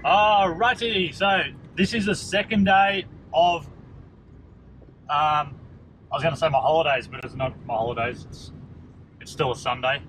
Alrighty, so this is the second day of, I was going to say my holidays, but it's not my holidays, it's still a Sunday.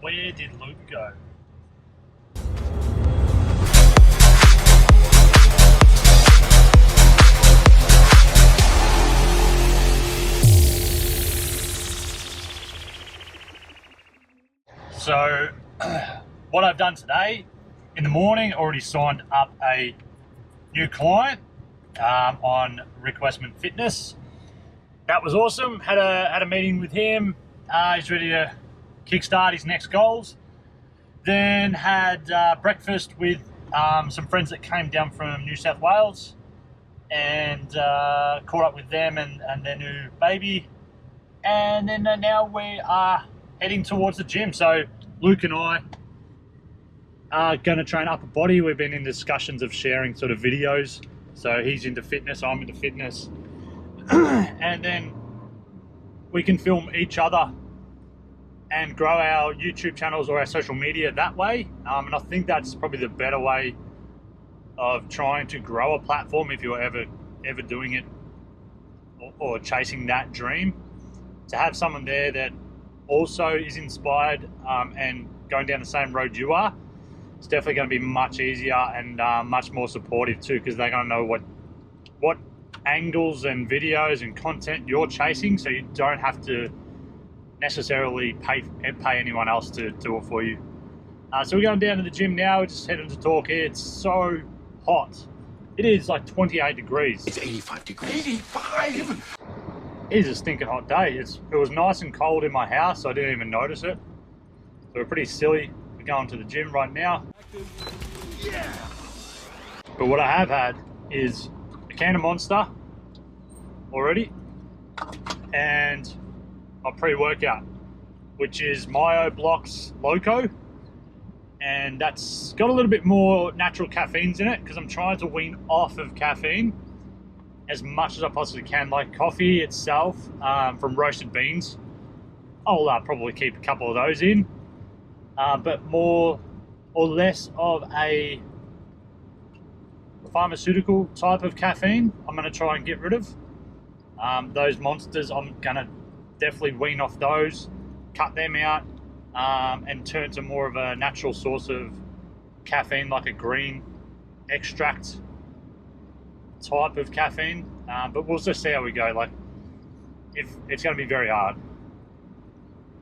Where did Luke go? So, what I've done today, in the morning, already signed up a new client on Rick Westman Fitness. That was awesome. Had a meeting with him. He's ready to kickstart his next goals. Then had breakfast with some friends that came down from New South Wales, and caught up with them and their new baby. And then now we are heading towards the gym. So Luke and I are going to train upper body. We've been in discussions of sharing sort of videos. So he's into fitness, I'm into fitness. And then we can film each other and grow our YouTube channels or our social media that way. And I think that's probably the better way of trying to grow a platform if you're ever doing it or chasing that dream. To have someone there that also is inspired and going down the same road you are, it's definitely going to be much easier and much more supportive too, because they're going to know what angles and videos and content you're chasing, so you don't have to necessarily pay anyone else to do it for you. So we're going down to the gym now. We're just heading to talk here. It's so hot. It is like 28 degrees. It's 85 degrees. 85! It is a stinking hot day. It was nice and cold in my house, so I didn't even notice it. So we're pretty silly. We're going to the gym right now. Yeah! But what I have had is a can of Monster already and a pre-workout, which is MyoBlocks Loco. And that's got a little bit more natural caffeines in it because I'm trying to wean off of caffeine as much as I possibly can, like coffee itself from roasted beans. I'll probably keep a couple of those in, but more or less of a pharmaceutical type of caffeine I'm going to try and get rid of. Those Monsters, I'm going to definitely wean off those, cut them out, and turn to more of a natural source of caffeine, like a green extract type of caffeine. But we'll just see how we go. Like, if it's going to be very hard.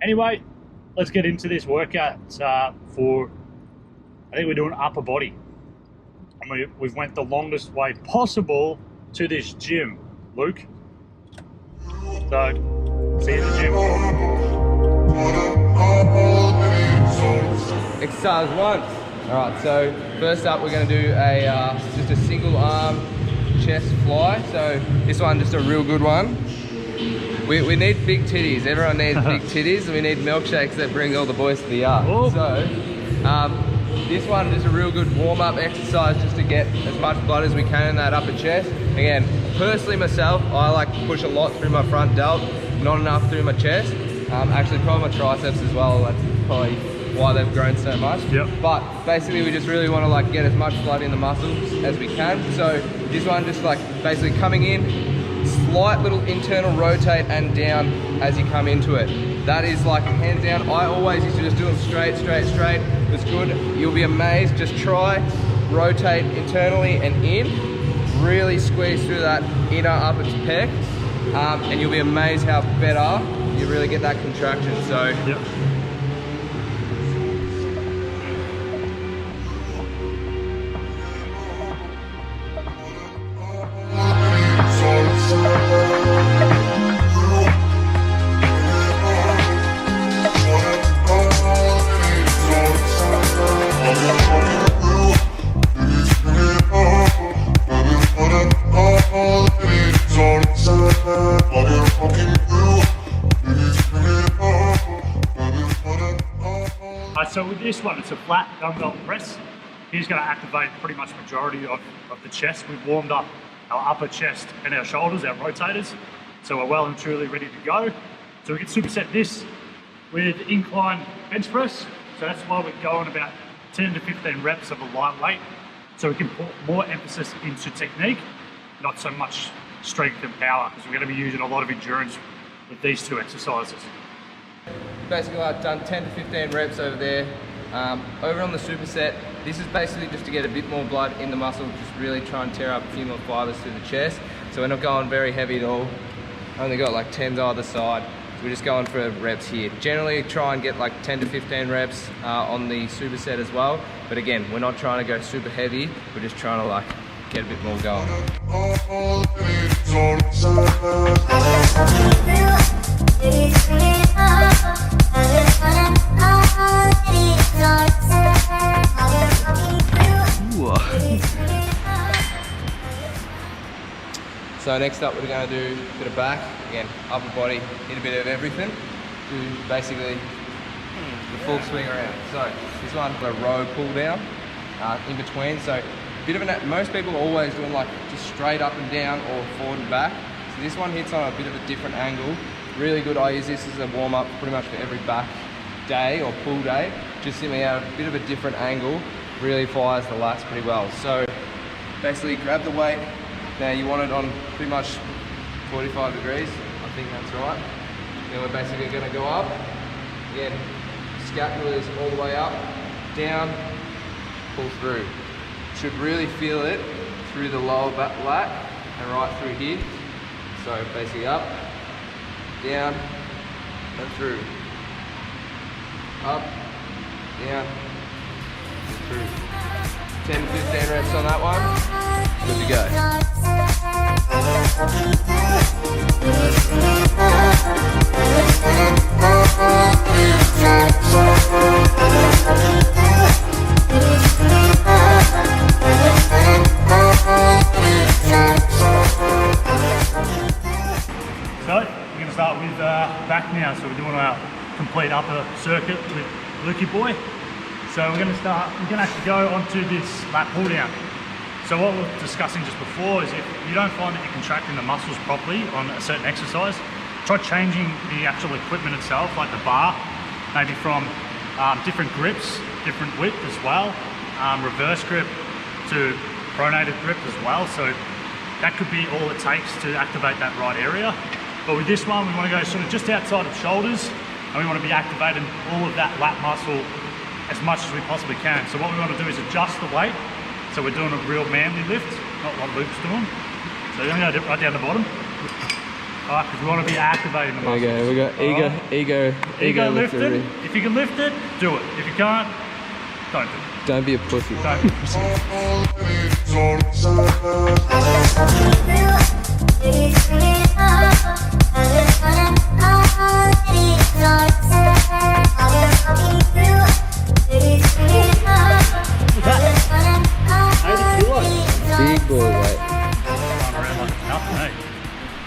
Anyway, let's get into this workout for, I think we're doing upper body. And we've went the longest way possible to this gym, Luke. So, see you in the gym. Exercise 1. Alright, so first up we're going to do just a single arm chest fly. So this one, just a real good one. We need big titties. Everyone needs big titties. We need milkshakes that bring all the boys to the yard. Oh. So this one is a real good warm-up exercise just to get as much blood as we can in that upper chest. Again, personally myself, I like to push a lot through my front delt, not enough through my chest. Actually probably my triceps as well. That's probably why they've grown so much. Yep. But basically we just really want to like get as much blood in the muscles as we can. So this one, just like basically coming in, slight little internal rotate and down as you come into it. That is like hands down. I always used to just do them straight, straight, straight. It's good. You'll be amazed. Just try, rotate internally and in. Really squeeze through that inner upper pec, and you'll be amazed how better you really get that contraction. So. Yep. So with this one, it's a flat dumbbell press. He's going to activate pretty much majority of the chest. We've warmed up our upper chest and our shoulders, our rotators. So we're well and truly ready to go. So we can superset this with incline bench press. So that's why we're going about 10 to 15 reps of a light weight, so we can put more emphasis into technique, not so much strength and power, because we're going to be using a lot of endurance with these two exercises. Basically, I've done 10 to 15 reps over there. Over on the superset, this is basically just to get a bit more blood in the muscle, just really try and tear up a few more fibers through the chest. So we're not going very heavy at all. Only got like 10s either side. So we're just going for reps here. Generally try and get like 10 to 15 reps on the superset as well. But again, we're not trying to go super heavy. We're just trying to like get a bit more going. So next up we're going to do a bit of back, again upper body, hit a bit of everything, do basically the full swing around. So this one, a row pull down in between, so a bit of most people are always doing like just straight up and down or forward and back. So this one hits on a bit of a different angle, really good. I use this as a warm up pretty much for every back day or pull day, just simply at a bit of a different angle, really fires the lats pretty well. So basically grab the weight. Now you want it on pretty much 45 degrees, I think that's right. Then we're basically going to go up. Again, scapula is all the way up, down, pull through. Should really feel it through the lower back lat and right through here. So basically up, down, and through. Up, down, and through. 10 to 15 reps on that one. Good to go. So we're going to start with back now. So we're doing our complete upper circuit with Lukey Boy. So we're going to actually go onto this lat pull down. So what we were discussing just before is if you don't find that you're contracting the muscles properly on a certain exercise, try changing the actual equipment itself, like the bar, maybe from different grips, different width as well, reverse grip to pronated grip as well. So that could be all it takes to activate that right area. But with this one, we want to go sort of just outside of shoulders, and we want to be activating all of that lat muscle as much as we possibly can. So what we want to do is adjust the weight. So we're doing a real manly lift, not what Luke's doing. So you're going to go right down the bottom. All right, because we want to be activating the muscles. Okay, we got ego lifted. If you can lift it, do it. If you can't, don't do it. Don't be a pussy. Don't be a pussy. Big boy weight.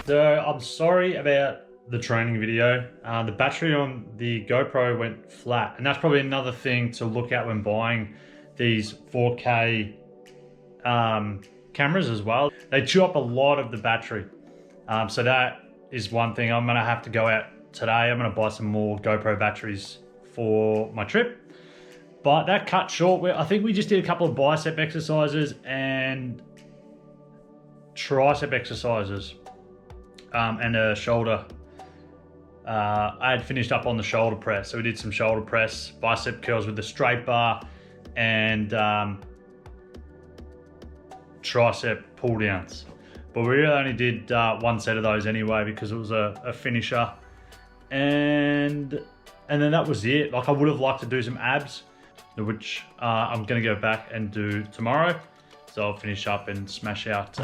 So I'm sorry about the training video. The battery on the GoPro went flat, and that's probably another thing to look at when buying these 4K cameras as well. They chew up a lot of the battery. So that is one thing. I'm gonna have to go out today. I'm gonna buy some more GoPro batteries for my trip. But that cut short. I think we just did a couple of bicep exercises and tricep exercises and a shoulder. I had finished up on the shoulder press. So we did some shoulder press, bicep curls with the straight bar, and tricep pull downs. But we really only did one set of those anyway because it was a finisher. And then that was it. Like, I would have liked to do some abs, which I'm gonna go back and do tomorrow. So I'll finish up and smash out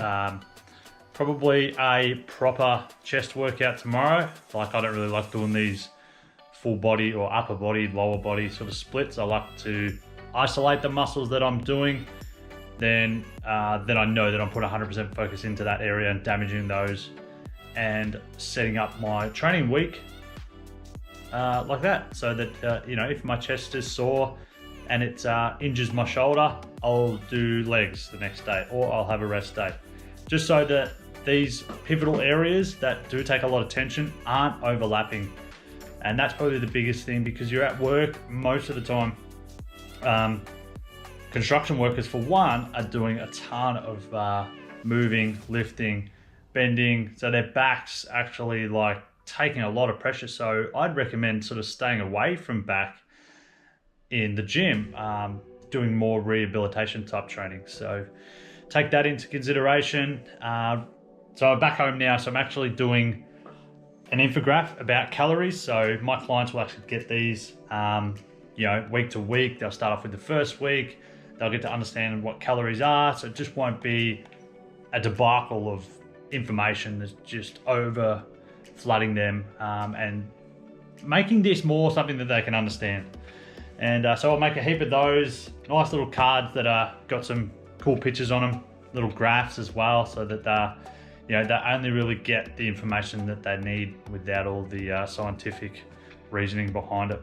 probably a proper chest workout tomorrow. Like, I don't really like doing these full body or upper body, lower body sort of splits. I like to isolate the muscles that I'm doing. Then I know that I'm putting 100% focus into that area and damaging those and setting up my training week like that. So that, you know, if my chest is sore and it injures my shoulder, I'll do legs the next day, or I'll have a rest day. Just so that these pivotal areas that do take a lot of tension aren't overlapping. And that's probably the biggest thing, because you're at work most of the time. construction workers, for one, are doing a ton of moving, lifting, bending, so their back's actually like taking a lot of pressure. So I'd recommend sort of staying away from back in the gym, doing more rehabilitation type training. So take that into consideration. So I'm back home now, so I'm actually doing an infographic about calories. So my clients will actually get these, week to week. They'll start off with the first week. They'll get to understand what calories are. So it just won't be a debacle of information that's just over flooding them, and making this more something that they can understand. And so I'll make a heap of those nice little cards that got some cool pictures on them, little graphs as well, so that they only really get the information that they need without all the scientific reasoning behind it.